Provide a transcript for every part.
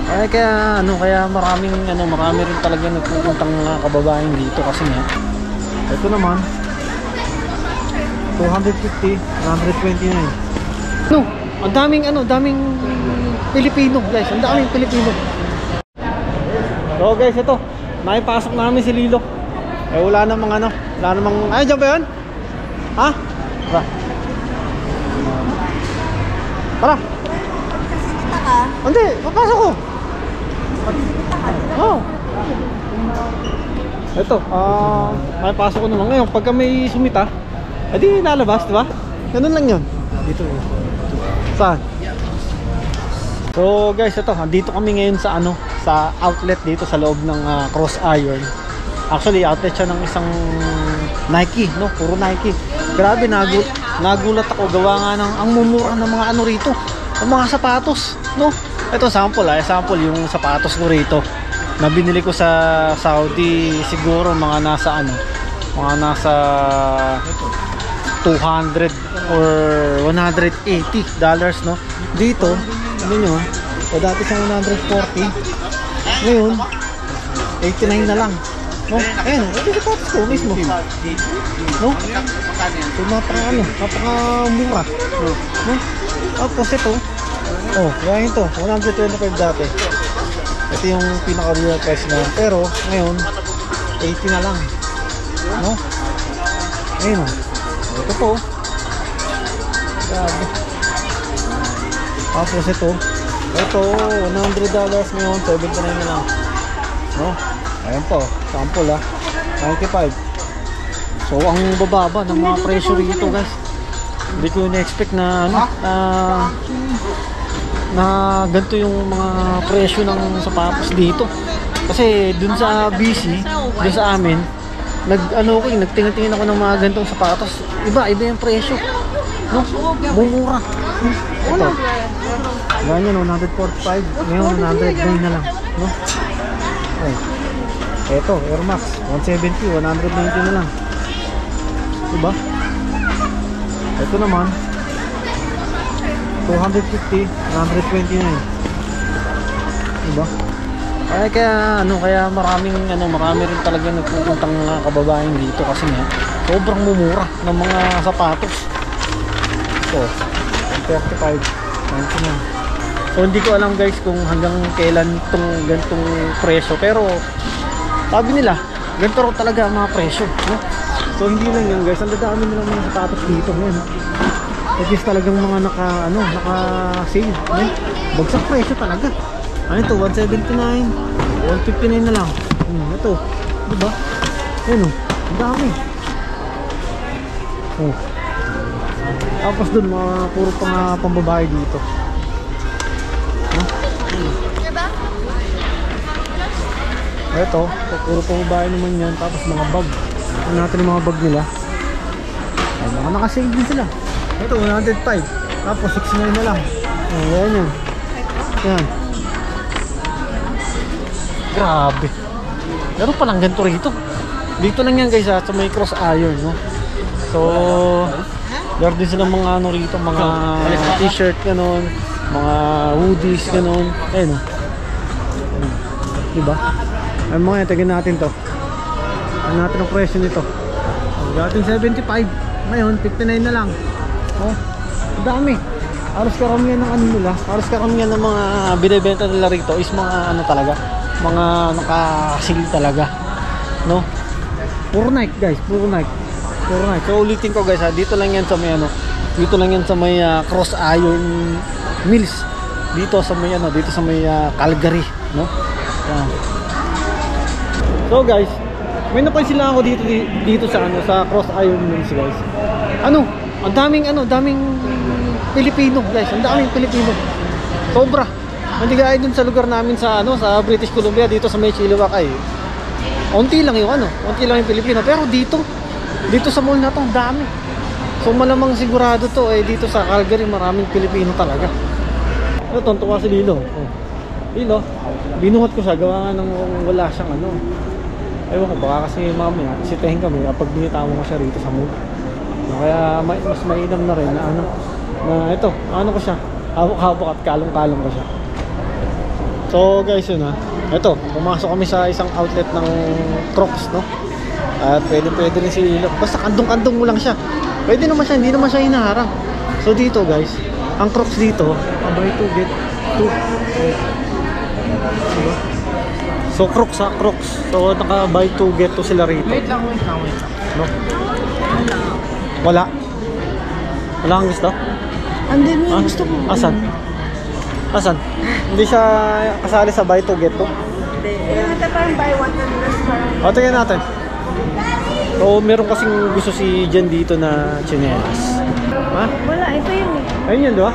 Ay kaya kaya marami rin talaga nagpupuntang kababayan dito kasi nga ito naman 250, 129. Daming Pilipino, guys. Ang daming Pilipino. So, guys, ito. Naipasok namin si Lilo. Eh wala namang ay diyan ba 'yan? Ha? Tara. Hindi, papasok ko. Oh. Ito, may pasok ko naman ngayon. Pagka may sumita, edi lalabas, di ba? Ganun lang yun. Dito. Saan? So guys, ito, dito kami ngayon sa sa outlet dito sa loob ng Cross Iron. Actually, outlet siya ng isang Nike, no? Puro Nike. Grabe, nagulat ako. Gawa nga ng ang mumura ng mga rito. Ang mga sapatos, no? Ito sample, sample yung sapatos ko rito. Na binili ko sa Saudi, siguro mga nasa $200 or $180, no? Dito, nyo, o dati sa 140, ngayon 89 na lang, no? Ayan, ito yung sapatos ko mismo, no? So napakamura, no? Tapos ito, kaya ito 125 dati. Ito yung pinaka-real price na, pero ngayon 80 na lang, no? Ayun, ito po, grabe. Tapos ito $100 ngayon, 79 na lang, no? Ayan po, sample 95. So ang bababa ng mga presyo rito, guys. Hindi ko na-expect na na ganito yung mga presyo ng sapatos dito. Kasi dun sa BC, dun sa amin, nagtingin-tingin ako ng mga ganitong sapatos. Iba yung presyo, no? Bumura. Ito, ganyan, 145. Ngayon 109 na lang, no? Ito, Air Max 170, 190 na lang, diba? Ito naman 250, 129. Diba? Ay kaya marami rin talaga nagpupuntang kababayan dito kasi nga sobrang mumura ng mga sapatos. So, 35, 99. So hindi ko alam, guys, kung hanggang kailan itong ganitong presyo, pero sabi nila ganito rin talaga ang mga presyo, no? So hindi lang yan, guys, ang dadami nilang mga sapatos dito ngayon. It is talagang mga naka-sale, eh? Bagsak presyo talaga. Ano ito? 179, 159 na lang. Ito, diba? Ayun, ang dami. Tapos dun, puro pambabae dito. Ito, puro pambabae naman yan. Tapos mga bag. Ano natin yung mga bag nila? Ay, mga naka-sale din sila. Ito, 105. Tapos 69 na lang. Ayan yan. Ayan. Grabe. Meron palang ganito rito. Dito lang yan, guys, sa may Cross Iron, no? So, meron din silang mga rito, mga t-shirt, ganon, mga hoodies, ganon. Ayan, no? Diba? Ay, mga yan, tagin natin to. Ano natin ang presyo nito? Dating 75. Ngayon, 59 na lang. Dami. Halos karamihan ng nila. Halos karamihan ng mga binibenta nila rito is mga talaga, mga naka-sale talaga, no? Puro Nike, guys, puro Nike. So ulitin ko, guys, dito lang yan sa may dito lang yan sa may Cross Iron Mills. Dito sa may dito sa may Calgary, no? Yan. So, guys, may napansin lang ako dito sa Cross Iron Mills, guys. Ang daming Pilipino, guys. Ang daming Pilipino. Sobra. Hindi gaya dun sa lugar namin sa sa British Columbia, dito sa may Chilliwack. Unti lang yung Pilipino, pero dito sa mall na to, ang dami. So malamang sigurado to dito sa Calgary maraming Pilipino talaga. Tontuwa si Lilo. Lilo, binuhat ko siya, gawa nga ng wala siyang ewan ko, baka kasi mamaya sitahin kami kapag binitawan ko siya rito sa mall. Kaya mas mainam na rin na ito, ko siya, hawak-hawak at kalong-kalong ko siya. So guys, yun ha. Ito, pumasok kami sa isang outlet ng Crocs, no? At pwede rin si Lilo. Basta kandong-kandong mo lang siya. Pwede naman siya, hindi naman siya hinaharang. So dito guys, ang Crocs dito, buy 2 get 2. Diba? So Crocs ha, Crocs. So naka buy 2 get 2 sila rito. Wait lang. No? Wala. Wala kang gusto? Hindi mo yung gusto ko. Asan? Asan? Hindi siya kasali sa buy 2 get 2? Hindi. Ito parang buy one and restaurant. O, tingnan natin. So, meron kasing gusto si Jen dito na tsinelas. Ha? Wala, ito yun eh. Ayun yun, di ba?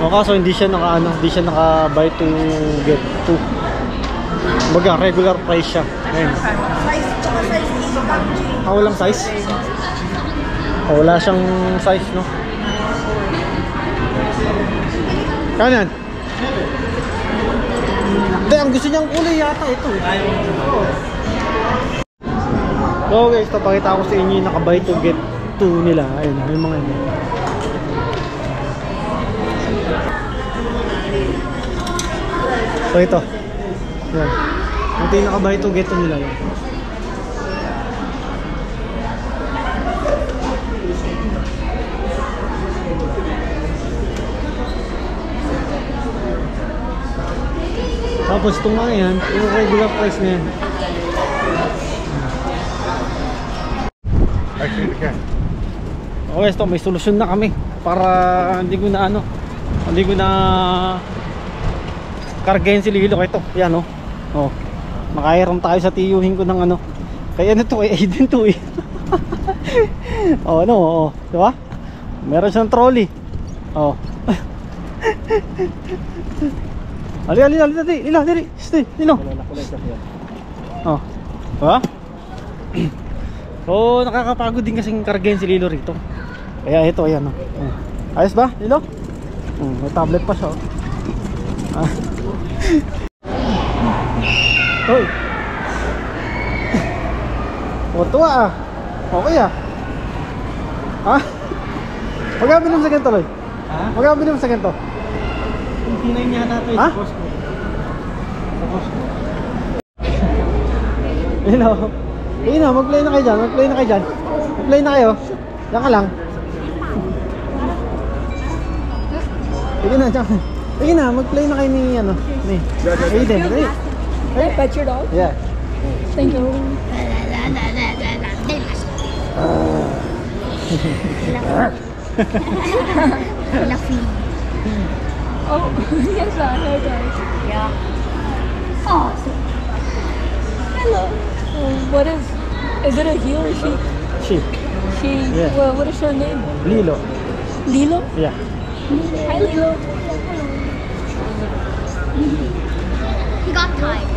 O, kaso hindi siya naka buy 2 get 2. Baga, regular price siya. Ayun. Size, tsaka size is country. Walang size? Wala siyang size, no? Kanan? Hindi, ang gusto niyang kulay yata ito eh. So guys, ito pakita ko sa inyo yung naka-buy to get 2 nila. Ayun, yung mga yun. So ito. Yan. Ito yung naka-buy to get 2 nila yun. Tapos itong mga yan, yung regular price na yan. Okay, ito may solusyon na kami para hindi ko na kargahin si Lilo. Ito, yan oh. Oh. Makahiram tayo sa tiyuhin ko ng ano. Kaya ano to, Aiden to eh. Oh, ano, oh, di ba? Meron siyang trolley. Oh. Ali, dali. Stay, Lilo. Oh. Diba? So, nakakapagod din kasing kargahin si Lilo rito. Kaya ito, ayan oh. Ayos ba, Lilo? May tablet pa siya oh. Ah. Hoy. Tuwa ah. Okay ah. Ha? Magkano binom sa ganito, Loy? Ha? Magkano binom sa ganito? Hinay niya nato sa Costco. Sa Costco. Ayun o, mag-play na kayo dyan. Mag-play na kayo. Diyan ka lang. Sige na, mag-play na kayo ni ano. Aiden. Hey, pet your dog? Yeah. Thank you. Fluffy. Oh, yes, hello guys. Yeah. Oh. Hello. What is it a he or she? She. Yeah. Well, what is her name? Lilo. Lilo? Yeah. Hi, Lilo. He got tired.